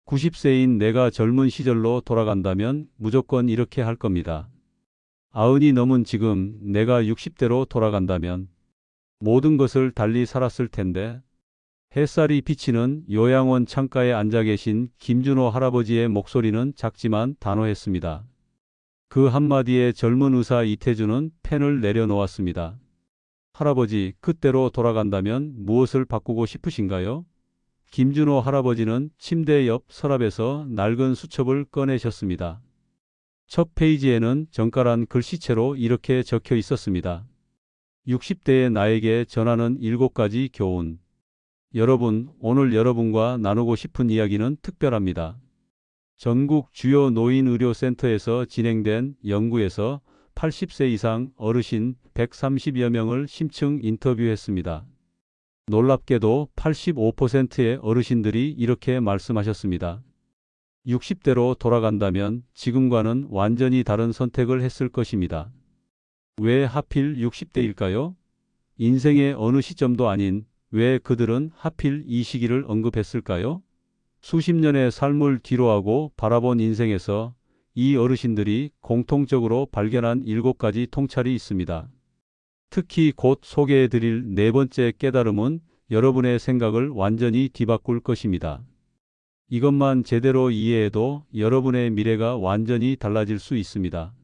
90세인 내가 젊은 시절로 돌아간다면 무조건 이렇게 할 겁니다. 90이 넘은 지금 내가 60대로 돌아간다면 모든 것을 달리 살았을 텐데. 햇살이 비치는 요양원 창가에 앉아 계신 김준호 할아버지의 목소리는 작지만 단호했습니다. 그 한마디에 젊은 의사 이태주는 펜을 내려놓았습니다. 할아버지, 그때로 돌아간다면 무엇을 바꾸고 싶으신가요? 김준호 할아버지는 침대 옆 서랍에서 낡은 수첩을 꺼내셨습니다. 첫 페이지에는 정갈한 글씨체로 이렇게 적혀 있었습니다. 60대의 나에게 전하는 7가지 교훈. 여러분, 오늘 여러분과 나누고 싶은 이야기는 특별합니다. 전국 주요 노인의료센터에서 진행된 연구에서 80세 이상 어르신 130여 명을 심층 인터뷰했습니다. 놀랍게도 85%의 어르신들이 이렇게 말씀하셨습니다. 60대로 돌아간다면 지금과는 완전히 다른 선택을 했을 것입니다. 왜 하필 60대일까요? 인생의 어느 시점도 아닌 왜 그들은 하필 이 시기를 언급했을까요? 수십 년의 삶을 뒤로하고 바라본 인생에서 이 어르신들이 공통적으로 발견한 7가지 통찰이 있습니다. 특히 곧 소개해드릴 4번째 깨달음은 여러분의 생각을 완전히 뒤바꿀 것입니다. 이것만 제대로 이해해도 여러분의 미래가 완전히 달라질 수 있습니다.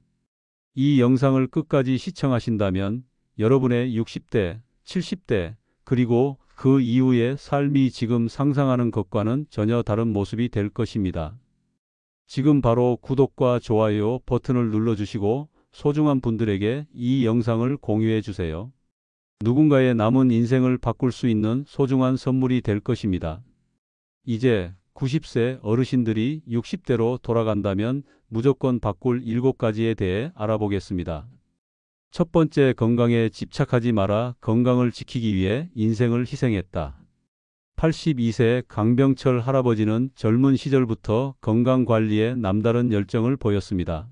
이 영상을 끝까지 시청하신다면 여러분의 60대, 70대, 그리고 그 이후의 삶이 지금 상상하는 것과는 전혀 다른 모습이 될 것입니다. 지금 바로 구독과 좋아요 버튼을 눌러주시고 소중한 분들에게 이 영상을 공유해 주세요. 누군가의 남은 인생을 바꿀 수 있는 소중한 선물이 될 것입니다. 이제 90세 어르신들이 60대로 돌아간다면 무조건 바꿀 7가지에 대해 알아보겠습니다. 첫 번째, 건강에 집착하지 마라. 건강을 지키기 위해 인생을 희생했다. 82세 강병철 할아버지는 젊은 시절부터 건강관리에 남다른 열정을 보였습니다.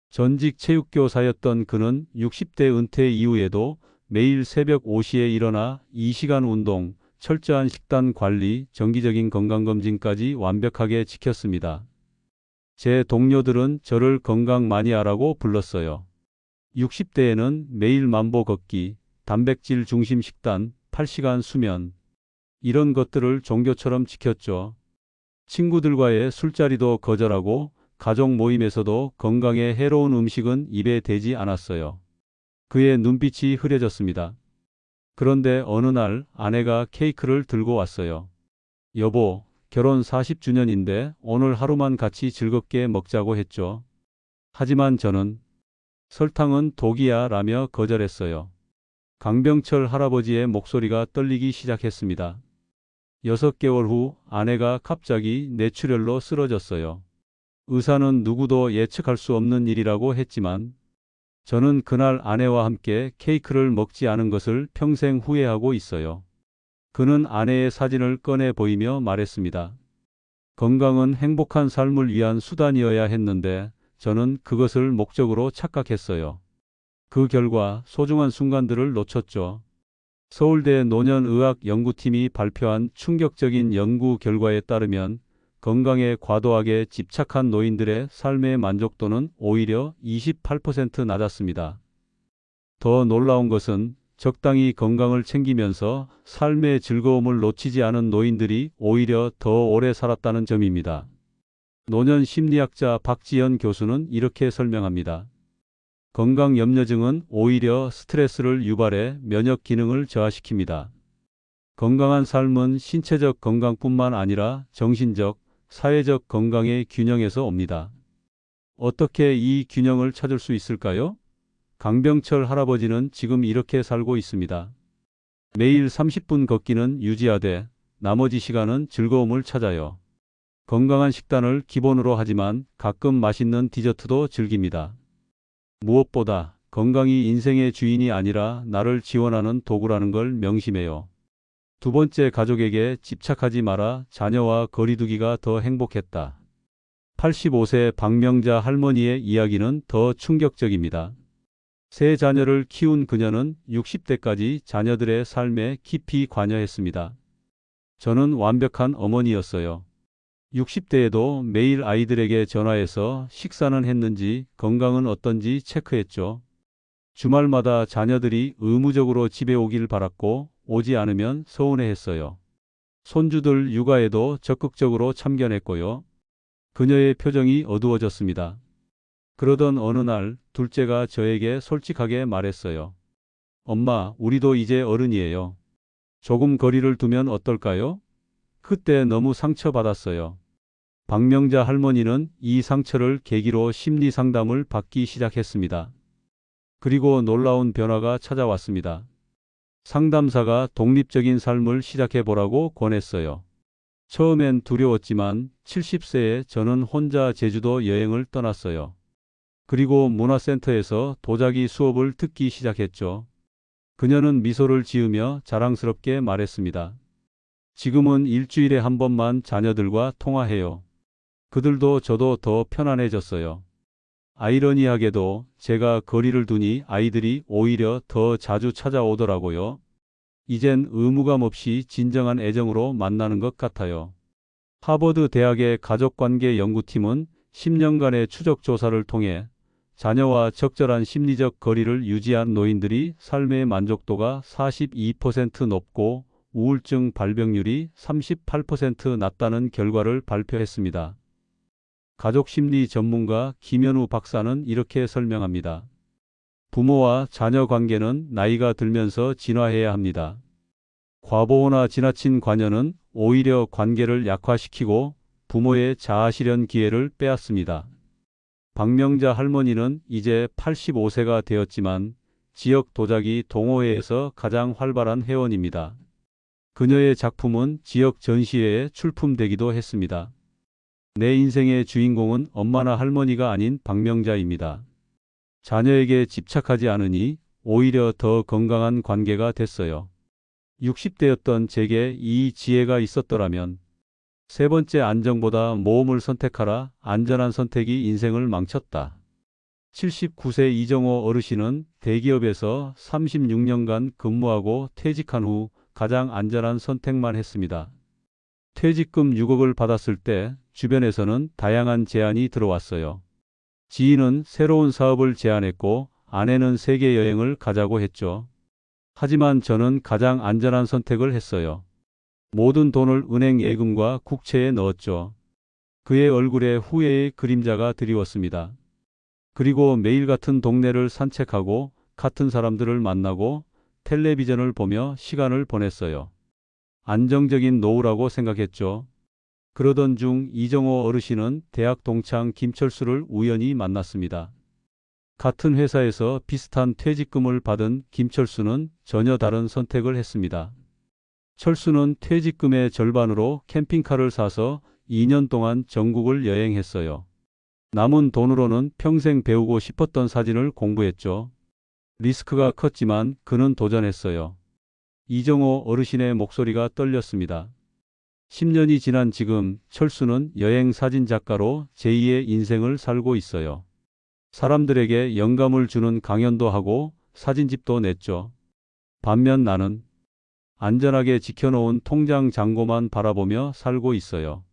전직 체육교사였던 그는 60대 은퇴 이후에도 매일 새벽 5시에 일어나 2시간 운동, 철저한 식단 관리, 정기적인 건강검진까지 완벽하게 지켰습니다. 제 동료들은 저를 건강 마니아라고 불렀어요. 60대에는 매일 만보 걷기, 단백질 중심 식단, 8시간 수면, 이런 것들을 종교처럼 지켰죠. 친구들과의 술자리도 거절하고 가족 모임에서도 건강에 해로운 음식은 입에 대지 않았어요. 그의 눈빛이 흐려졌습니다. 그런데 어느 날 아내가 케이크를 들고 왔어요. 여보, 결혼 40주년인데 오늘 하루만 같이 즐겁게 먹자고 했죠. 하지만 저는 설탕은 독이야 라며 거절했어요. 강병철 할아버지의 목소리가 떨리기 시작했습니다. 6개월 후 아내가 갑자기 뇌출혈로 쓰러졌어요. 의사는 누구도 예측할 수 없는 일이라고 했지만 저는 그날 아내와 함께 케이크를 먹지 않은 것을 평생 후회하고 있어요. 그는 아내의 사진을 꺼내 보이며 말했습니다. 건강은 행복한 삶을 위한 수단이어야 했는데 저는 그것을 목적으로 착각했어요. 그 결과 소중한 순간들을 놓쳤죠. 서울대 노년의학연구팀이 발표한 충격적인 연구 결과에 따르면 건강에 과도하게 집착한 노인들의 삶의 만족도는 오히려 28% 낮았습니다. 더 놀라운 것은 적당히 건강을 챙기면서 삶의 즐거움을 놓치지 않은 노인들이 오히려 더 오래 살았다는 점입니다. 노년 심리학자 박지연 교수는 이렇게 설명합니다. 건강 염려증은 오히려 스트레스를 유발해 면역 기능을 저하시킵니다. 건강한 삶은 신체적 건강뿐만 아니라 정신적, 사회적 건강의 균형에서 옵니다. 어떻게 이 균형을 찾을 수 있을까요? 강병철 할아버지는 지금 이렇게 살고 있습니다. 매일 30분 걷기는 유지하되 나머지 시간은 즐거움을 찾아요. 건강한 식단을 기본으로 하지만 가끔 맛있는 디저트도 즐깁니다. 무엇보다 건강이 인생의 주인이 아니라 나를 지원하는 도구라는 걸 명심해요. 두 번째, 가족에게 집착하지 마라. 자녀와 거리두기가 더 행복했다. 85세 박명자 할머니의 이야기는 더 충격적입니다. 세 자녀를 키운 그녀는 60대까지 자녀들의 삶에 깊이 관여했습니다. 저는 완벽한 어머니였어요. 60대에도 매일 아이들에게 전화해서 식사는 했는지 건강은 어떤지 체크했죠. 주말마다 자녀들이 의무적으로 집에 오길 바랐고 오지 않으면 서운해했어요. 손주들 육아에도 적극적으로 참견했고요. 그녀의 표정이 어두워졌습니다. 그러던 어느 날 둘째가 저에게 솔직하게 말했어요. 엄마, 우리도 이제 어른이에요. 조금 거리를 두면 어떨까요? 그때 너무 상처받았어요. 박명자 할머니는 이 상처를 계기로 심리 상담을 받기 시작했습니다. 그리고 놀라운 변화가 찾아왔습니다. 상담사가 독립적인 삶을 시작해 보라고 권했어요. 처음엔 두려웠지만 70세에 저는 혼자 제주도 여행을 떠났어요. 그리고 문화센터에서 도자기 수업을 듣기 시작했죠. 그녀는 미소를 지으며 자랑스럽게 말했습니다. 지금은 일주일에 한 번만 자녀들과 통화해요. 그들도 저도 더 편안해졌어요. 아이러니하게도 제가 거리를 두니 아이들이 오히려 더 자주 찾아오더라고요. 이젠 의무감 없이 진정한 애정으로 만나는 것 같아요. 하버드 대학의 가족관계 연구팀은 10년간의 추적 조사를 통해 자녀와 적절한 심리적 거리를 유지한 노인들이 삶의 만족도가 42% 높고 우울증 발병률이 38% 낮다는 결과를 발표했습니다. 가족심리 전문가 김현우 박사는 이렇게 설명합니다. 부모와 자녀 관계는 나이가 들면서 진화해야 합니다. 과보호나 지나친 관여는 오히려 관계를 약화시키고 부모의 자아실현 기회를 빼앗습니다. 박명자 할머니는 이제 85세가 되었지만 지역 도자기 동호회에서 가장 활발한 회원입니다. 그녀의 작품은 지역 전시회에 출품되기도 했습니다. 내 인생의 주인공은 엄마나 할머니가 아닌 박명자입니다. 자녀에게 집착하지 않으니 오히려 더 건강한 관계가 됐어요. 60대였던 제게 이 지혜가 있었더라면 세 번째 안정보다 모험을 선택하라. 안전한 선택이 인생을 망쳤다. 79세 이정호 어르신은 대기업에서 36년간 근무하고 퇴직한 후 가장 안전한 선택만 했습니다. 퇴직금 6억을 받았을 때 주변에서는 다양한 제안이 들어왔어요. 지인은 새로운 사업을 제안했고 아내는 세계 여행을 가자고 했죠. 하지만 저는 가장 안전한 선택을 했어요. 모든 돈을 은행 예금과 국채에 넣었죠. 그의 얼굴에 후회의 그림자가 드리웠습니다. 그리고 매일 같은 동네를 산책하고 같은 사람들을 만나고 텔레비전을 보며 시간을 보냈어요. 안정적인 노후라고 생각했죠. 그러던 중 이정호 어르신은 대학 동창 김철수를 우연히 만났습니다. 같은 회사에서 비슷한 퇴직금을 받은 김철수는 전혀 다른 선택을 했습니다. 철수는 퇴직금의 절반으로 캠핑카를 사서 2년 동안 전국을 여행했어요. 남은 돈으로는 평생 배우고 싶었던 사진을 공부했죠. 리스크가 컸지만 그는 도전했어요. 이정호 어르신의 목소리가 떨렸습니다. 10년이 지난 지금 철수는 여행 사진 작가로 제2의 인생을 살고 있어요. 사람들에게 영감을 주는 강연도 하고 사진집도 냈죠. 반면 나는 안전하게 지켜놓은 통장 잔고만 바라보며 살고 있어요.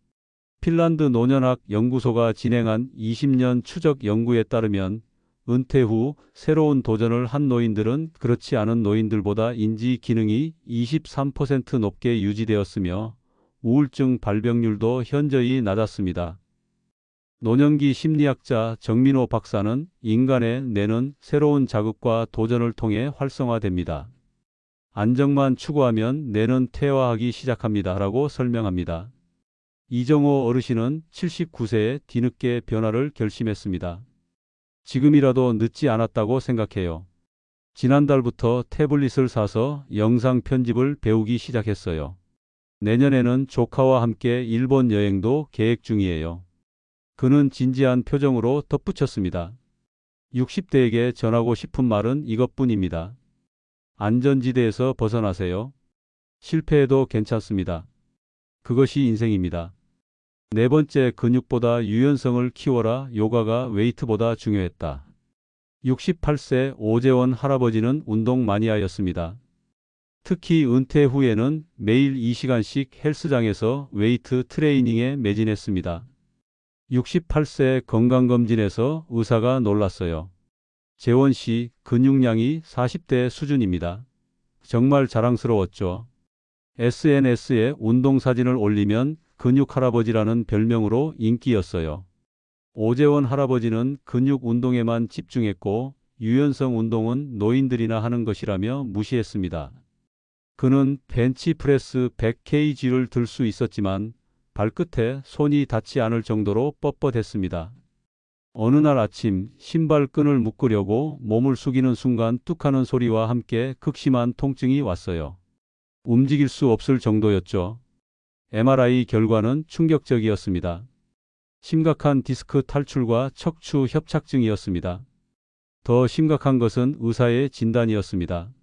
핀란드 노년학 연구소가 진행한 20년 추적 연구에 따르면 은퇴 후 새로운 도전을 한 노인들은 그렇지 않은 노인들보다 인지 기능이 23% 높게 유지되었으며 우울증 발병률도 현저히 낮았습니다. 노년기 심리학자 정민호 박사는 인간의 뇌는 새로운 자극과 도전을 통해 활성화됩니다. 안정만 추구하면 뇌는 퇴화하기 시작합니다. 라고 설명합니다. 이정호 어르신은 79세에 뒤늦게 변화를 결심했습니다. 지금이라도 늦지 않았다고 생각해요. 지난달부터 태블릿을 사서 영상 편집을 배우기 시작했어요. 내년에는 조카와 함께 일본 여행도 계획 중이에요. 그는 진지한 표정으로 덧붙였습니다. 60대에게 전하고 싶은 말은 이것뿐입니다. 안전지대에서 벗어나세요. 실패해도 괜찮습니다. 그것이 인생입니다. 네 번째, 근육보다 유연성을 키워라. 요가가 웨이트보다 중요했다. 68세 오재원 할아버지는 운동 마니아였습니다. 특히 은퇴 후에는 매일 2시간씩 헬스장에서 웨이트 트레이닝에 매진했습니다. 68세 건강검진에서 의사가 놀랐어요. 재원 씨 근육량이 40대 수준입니다. 정말 자랑스러웠죠. SNS에 운동 사진을 올리면 근육 할아버지라는 별명으로 인기였어요. 오재원 할아버지는 근육 운동에만 집중했고 유연성 운동은 노인들이나 하는 것이라며 무시했습니다. 그는 벤치프레스 100kg를 들 수 있었지만 발끝에 손이 닿지 않을 정도로 뻣뻣했습니다. 어느 날 아침 신발끈을 묶으려고 몸을 숙이는 순간 뚝하는 소리와 함께 극심한 통증이 왔어요. 움직일 수 없을 정도였죠. MRI 결과는 충격적이었습니다. 심각한 디스크 탈출과 척추 협착증이었습니다. 더 심각한 것은 의사의 진단이었습니다.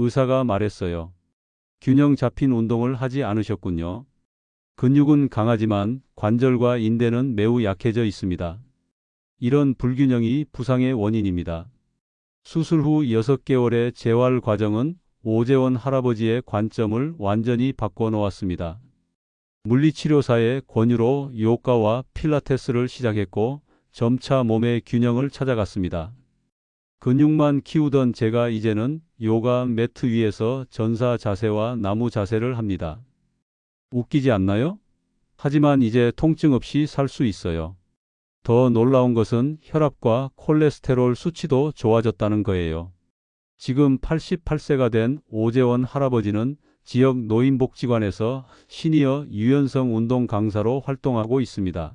의사가 말했어요. 균형 잡힌 운동을 하지 않으셨군요. 근육은 강하지만 관절과 인대는 매우 약해져 있습니다. 이런 불균형이 부상의 원인입니다. 수술 후 6개월의 재활 과정은 오재원 할아버지의 관점을 완전히 바꿔놓았습니다. 물리치료사의 권유로 요가와 필라테스를 시작했고 점차 몸의 균형을 찾아갔습니다. 근육만 키우던 제가 이제는 요가 매트 위에서 전사 자세와 나무 자세를 합니다. 웃기지 않나요? 하지만 이제 통증 없이 살 수 있어요. 더 놀라운 것은 혈압과 콜레스테롤 수치도 좋아졌다는 거예요. 지금 88세가 된 오재원 할아버지는 지역 노인복지관에서 시니어 유연성 운동 강사로 활동하고 있습니다.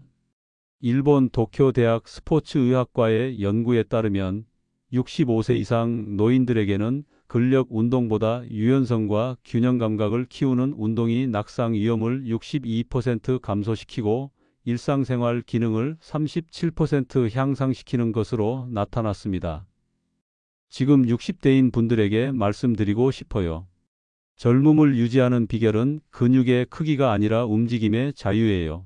일본 도쿄대학 스포츠의학과의 연구에 따르면 65세 이상 노인들에게는 근력 운동보다 유연성과 균형 감각을 키우는 운동이 낙상 위험을 62% 감소시키고 일상생활 기능을 37% 향상시키는 것으로 나타났습니다. 지금 60대인 분들에게 말씀드리고 싶어요. 젊음을 유지하는 비결은 근육의 크기가 아니라 움직임의 자유예요.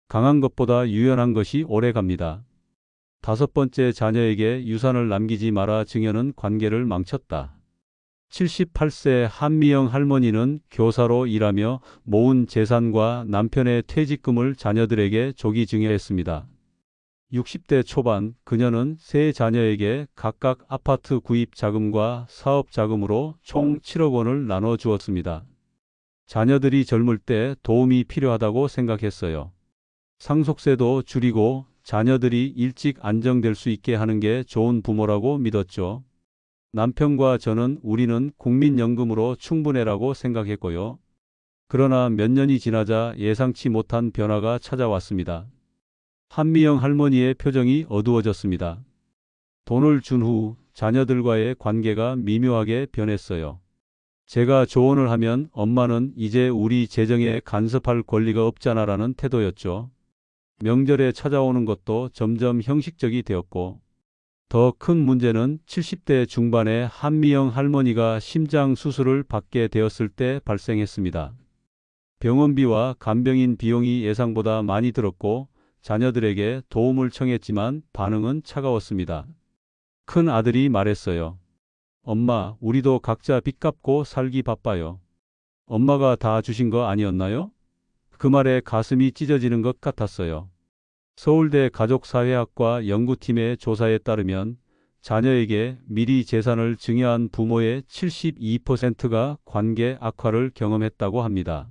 강한 것보다 유연한 것이 오래 갑니다. 5번째 자녀에게 유산을 남기지 마라. 증여는 관계를 망쳤다. 78세 한미영 할머니는 교사로 일하며 모은 재산과 남편의 퇴직금을 자녀들에게 조기 증여했습니다. 60대 초반 그녀는 세 자녀에게 각각 아파트 구입 자금과 사업 자금으로 총 7억 원을 나눠 주었습니다. 자녀들이 젊을 때 도움이 필요하다고 생각했어요. 상속세도 줄이고 자녀들이 일찍 안정될 수 있게 하는 게 좋은 부모라고 믿었죠. 남편과 저는 우리는 국민연금으로 충분해라고 생각했고요. 그러나 몇 년이 지나자 예상치 못한 변화가 찾아왔습니다. 한미영 할머니의 표정이 어두워졌습니다. 돈을 준 후 자녀들과의 관계가 미묘하게 변했어요. 제가 조언을 하면 엄마는 이제 우리 재정에 간섭할 권리가 없잖아라는 태도였죠. 명절에 찾아오는 것도 점점 형식적이 되었고 더 큰 문제는 70대 중반의 한미영 할머니가 심장 수술을 받게 되었을 때 발생했습니다. 병원비와 간병인 비용이 예상보다 많이 들었고 자녀들에게 도움을 청했지만 반응은 차가웠습니다. 큰 아들이 말했어요. 엄마, 우리도 각자 빚 갚고 살기 바빠요. 엄마가 다 주신 거 아니었나요? 그 말에 가슴이 찢어지는 것 같았어요. 서울대 가족사회학과 연구팀의 조사에 따르면 자녀에게 미리 재산을 증여한 부모의 72%가 관계 악화를 경험했다고 합니다.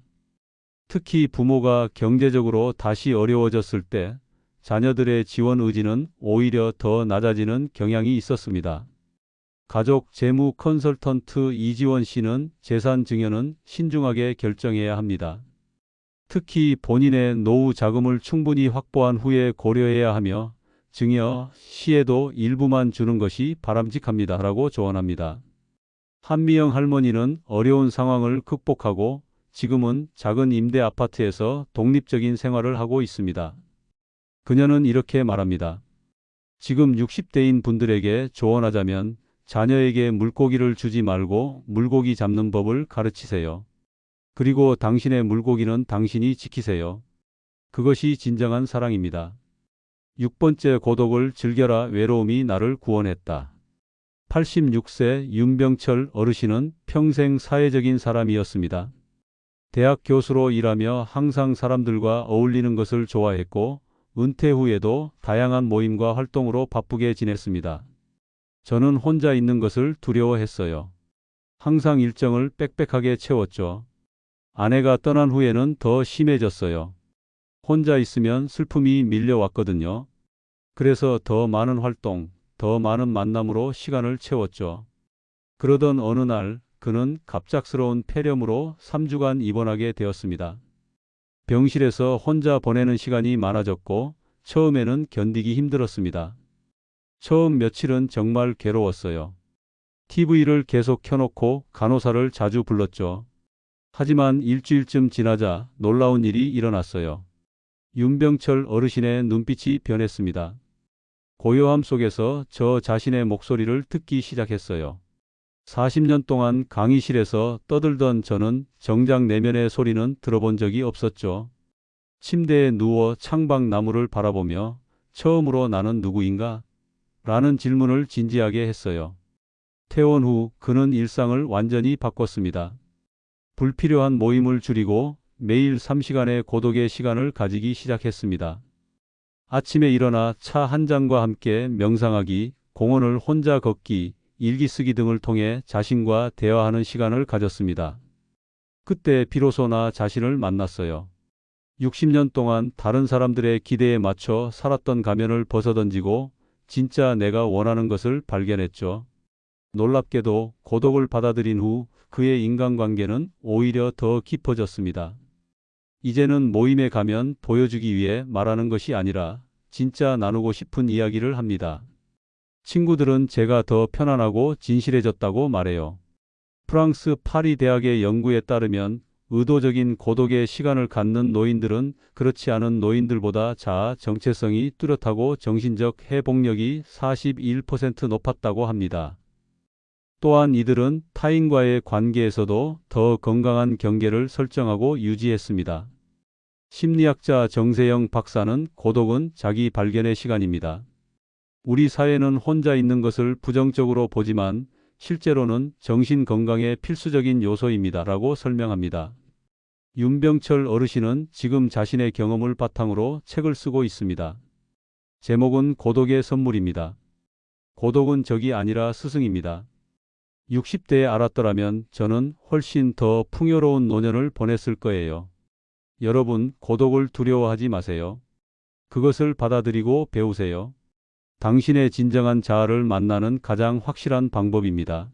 특히 부모가 경제적으로 다시 어려워졌을 때 자녀들의 지원 의지는 오히려 더 낮아지는 경향이 있었습니다. 가족 재무 컨설턴트 이지원 씨는 재산 증여는 신중하게 결정해야 합니다. 특히 본인의 노후 자금을 충분히 확보한 후에 고려해야 하며 증여 시에도 일부만 주는 것이 바람직합니다. 라고 조언합니다. 한미영 할머니는 어려운 상황을 극복하고 지금은 작은 임대 아파트에서 독립적인 생활을 하고 있습니다. 그녀는 이렇게 말합니다. 지금 60대인 분들에게 조언하자면 자녀에게 물고기를 주지 말고 물고기 잡는 법을 가르치세요. 그리고 당신의 물고기는 당신이 지키세요. 그것이 진정한 사랑입니다. 6번째 고독을 즐겨라. 외로움이 나를 구원했다. 86세 윤병철 어르신은 평생 사회적인 사람이었습니다. 대학 교수로 일하며 항상 사람들과 어울리는 것을 좋아했고 은퇴 후에도 다양한 모임과 활동으로 바쁘게 지냈습니다. 저는 혼자 있는 것을 두려워했어요. 항상 일정을 빽빽하게 채웠죠. 아내가 떠난 후에는 더 심해졌어요. 혼자 있으면 슬픔이 밀려왔거든요. 그래서 더 많은 활동, 더 많은 만남으로 시간을 채웠죠. 그러던 어느 날 그는 갑작스러운 폐렴으로 3주간 입원하게 되었습니다. 병실에서 혼자 보내는 시간이 많아졌고 처음에는 견디기 힘들었습니다. 처음 며칠은 정말 괴로웠어요. TV를 계속 켜놓고 간호사를 자주 불렀죠. 하지만 일주일쯤 지나자 놀라운 일이 일어났어요. 윤병철 어르신의 눈빛이 변했습니다. 고요함 속에서 저 자신의 목소리를 듣기 시작했어요. 40년 동안 강의실에서 떠들던 저는 정작 내면의 소리는 들어본 적이 없었죠. 침대에 누워 창밖 나무를 바라보며 처음으로 나는 누구인가? 라는 질문을 진지하게 했어요. 퇴원 후 그는 일상을 완전히 바꿨습니다. 불필요한 모임을 줄이고 매일 3시간의 고독의 시간을 가지기 시작했습니다. 아침에 일어나 차 한 잔과 함께 명상하기, 공원을 혼자 걷기, 일기 쓰기 등을 통해 자신과 대화하는 시간을 가졌습니다. 그때 비로소 나 자신을 만났어요. 60년 동안 다른 사람들의 기대에 맞춰 살았던 가면을 벗어던지고 진짜 내가 원하는 것을 발견했죠. 놀랍게도 고독을 받아들인 후 그의 인간관계는 오히려 더 깊어졌습니다. 이제는 모임에 가면 보여주기 위해 말하는 것이 아니라 진짜 나누고 싶은 이야기를 합니다. 친구들은 제가 더 편안하고 진실해졌다고 말해요. 프랑스 파리 대학의 연구에 따르면 의도적인 고독의 시간을 갖는 노인들은 그렇지 않은 노인들보다 자아 정체성이 뚜렷하고 정신적 회복력이 41% 높았다고 합니다. 또한 이들은 타인과의 관계에서도 더 건강한 경계를 설정하고 유지했습니다. 심리학자 정세영 박사는 고독은 자기 발견의 시간입니다. 우리 사회는 혼자 있는 것을 부정적으로 보지만 실제로는 정신 건강의 필수적인 요소입니다. 라고 설명합니다. 윤병철 어르신은 지금 자신의 경험을 바탕으로 책을 쓰고 있습니다. 제목은 고독의 선물입니다. 고독은 적이 아니라 스승입니다. 60대에 알았더라면 저는 훨씬 더 풍요로운 노년을 보냈을 거예요. 여러분, 고독을 두려워하지 마세요. 그것을 받아들이고 배우세요. 당신의 진정한 자아를 만나는 가장 확실한 방법입니다.